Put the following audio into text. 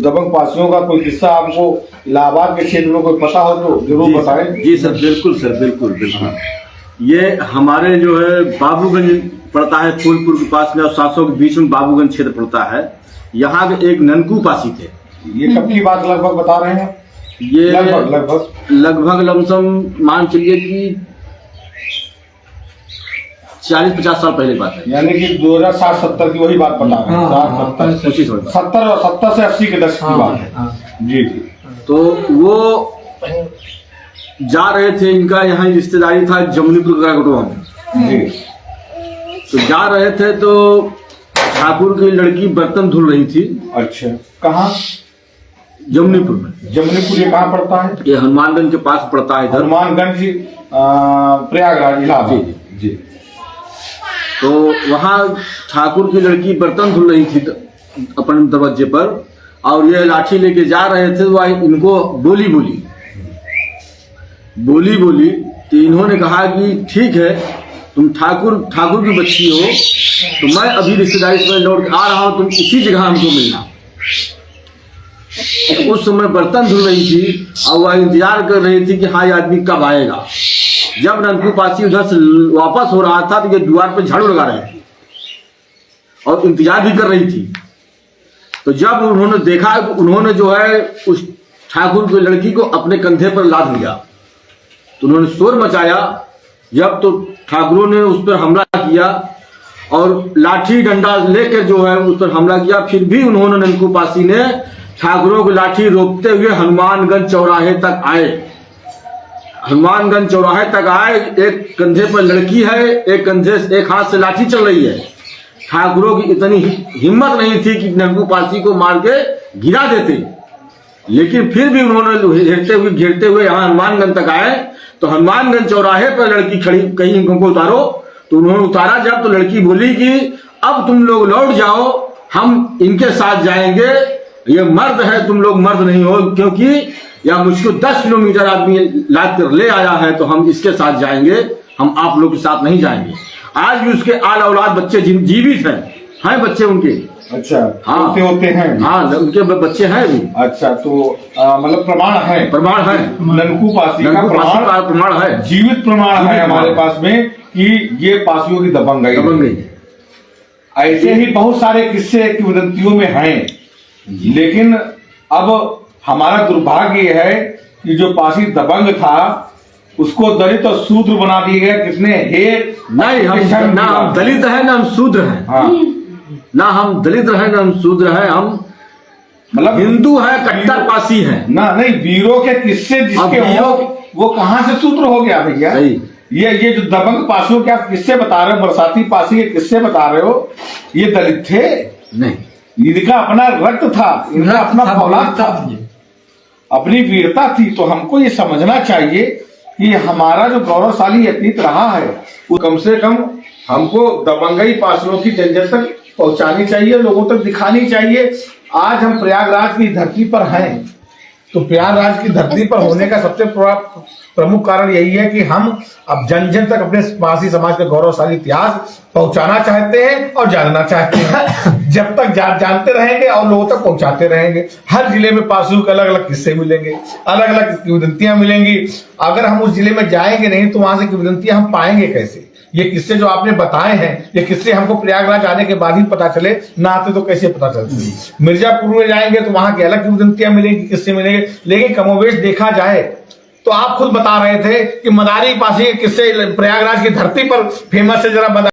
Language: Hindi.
दबंग पासियों का कोई किस्सा आपको इलाहाबाद के क्षेत्र में कोई पता हो तो जरूर बताएं। जी सर, बिल्कुल सर, बिल्कुल बिल्कुल। ये हमारे जो है बाबूगंज पड़ता है, फूलपुर के पास में और 700 के बीच में बाबूगंज क्षेत्र पड़ता है। यहाँ के एक ननकू पासी थे। ये कब की बात लगभग बता रहे हैं? ये लगभग लमसम मान चलिए कि 40-50 साल पहले बात है, यानी कि 2007-70 की वही बात बता रहे हैं। 70 से 80 के दशक की बात है। जी जी। तो वो जा रहे थे, इनका यहाँ रिश्तेदारी था जमुनीपुर कागटवा में जी। तो जा रहे थे तो ठाकुर की लड़की बर्तन धुल रही थी। अच्छा, कहाँ? जमुनीपुर में। जमुनीपुर ये कहाँ पड़ता है? ये हनुमानगंज के पास पड़ता है, इधर हनुमानगंज प्रयागराज इलाहाबाद। जी। तो वहाँ ठाकुर की लड़की बर्तन धुल रही थी अपने दरवाजे पर, और ये लाठी लेके जा रहे थे। वो इनको बोली तो इन्होंने कहा कि ठीक है, तुम ठाकुर की बच्ची हो तो मैं अभी रिश्तेदारी से लौट के आ रहा हूं, तुम इसी जगह हमको मिलना। तो उस समय बर्तन धुल रही थी और वह इंतजार कर रही थी कि हाँ ये आदमी कब आएगा। जब ननकू पासी उधर से वापस हो रहा था तो ये द्वार पे झाड़ू लगा रहे थे और इंतजार भी कर रही थी। तो जब उन्होंने देखा, उन्होंने जो है उस ठाकुर की लड़की को अपने कंधे पर लाद लिया। तो उन्होंने शोर मचाया। जब तो ठाकुरों ने उस पर हमला किया और लाठी डंडा लेकर जो है उस पर हमला किया। फिर भी उन्होंने ननकू पासी ने ठाकुरों को लाठी रोकते हुए हनुमानगंज चौराहे तक आए। हनुमानगंज चौराहे तक आए, एक कंधे पर लड़की है, एक हाथ से लाठी चल रही है। ठाकुरों की इतनी हिम्मत नहीं थी कि ननकू पासी को मार के गिरा देते, लेकिन फिर भी उन्होंने घेरते हुए यहाँ हनुमानगंज तक आए। तो हनुमानगंज चौराहे पर लड़की खड़ी, कहीं इनको उतारो। तो उन्होंने उतारा जब, तो लड़की बोली कि अब तुम लोग लौट जाओ, हम इनके साथ जाएंगे। ये मर्द है, तुम लोग मर्द नहीं हो, क्योंकि या मुझको 10 किलोमीटर आदमी लाद कर ले आया है, तो हम इसके साथ जाएंगे, हम आप लोग के साथ नहीं जाएंगे। आज भी उसके आल औलाद बच्चे जीवित हैं बच्चे उनके। अच्छा, हाँ होते हैं। हाँ, उनके बच्चे हैं भी। अच्छा, तो मतलब प्रमाण है ननकू पासी का प्रमाण है, जीवित प्रमाण है हमारे पास में कि ये पासियों की दबंगई। ऐसे ही बहुत सारे किस्से किंवदंतियों में हैं, लेकिन अब हमारा दुर्भाग्य यह है कि जो पासी दबंग था उसको दलित और शूद्र बना दिए गए। कितने नहीं, हम ना हम दलित है ना हम शूद्र हैं। हाँ। ना हम दलित है ना हम शूद्र है, हम मतलब हिंदू है, कट्टर पासी है ना। नहीं, वीरों के किस्से जिसके हो वो कहाँ से शूद्र हो गया भैया? ये जो दबंग पासियों के आप किस्से बता रहे हो, बरसाती पासी के किस्से बता रहे हो, ये दलित थे नहीं, इनका अपना रक्त था, इनका अपना औलाद था, अपनी वीरता थी। तो हमको ये समझना चाहिए कि हमारा जो गौरवशाली अतीत रहा है वो कम से कम हमको दबंगई पासियों की जन तक पहुंचानी चाहिए, लोगों तक दिखानी चाहिए। आज हम प्रयागराज की धरती पर हैं, तो प्रयागराज की धरती पर होने का सबसे प्रमुख कारण यही है कि हम अब जन जन तक अपने पासी समाज का गौरवशाली इतिहास पहुंचाना चाहते हैं और जानना चाहते हैं। जब तक जानते रहेंगे और लोगों तक पहुंचाते रहेंगे। हर जिले में पासियों के अलग अलग किस्से मिलेंगे, अलग अलग किंवदंतियां मिलेंगी। अगर हम उस जिले में जाएंगे नहीं तो वहां से किंवदंतियां हम पाएंगे कैसे? ये किस्से जो आपने बताए हैं, ये किस्से हमको प्रयागराज आने के बाद ही पता चले, ना आते तो कैसे पता चलते? मिर्जापुर में जाएंगे तो वहां की अलग किंवदंतियां मिलेंगी, किस्से मिलेंगे। लेकिन कमोवेश देखा जाए तो आप खुद बता रहे थे कि मदारी पासी के किस्से प्रयागराज की धरती पर फेमस है, जरा बता।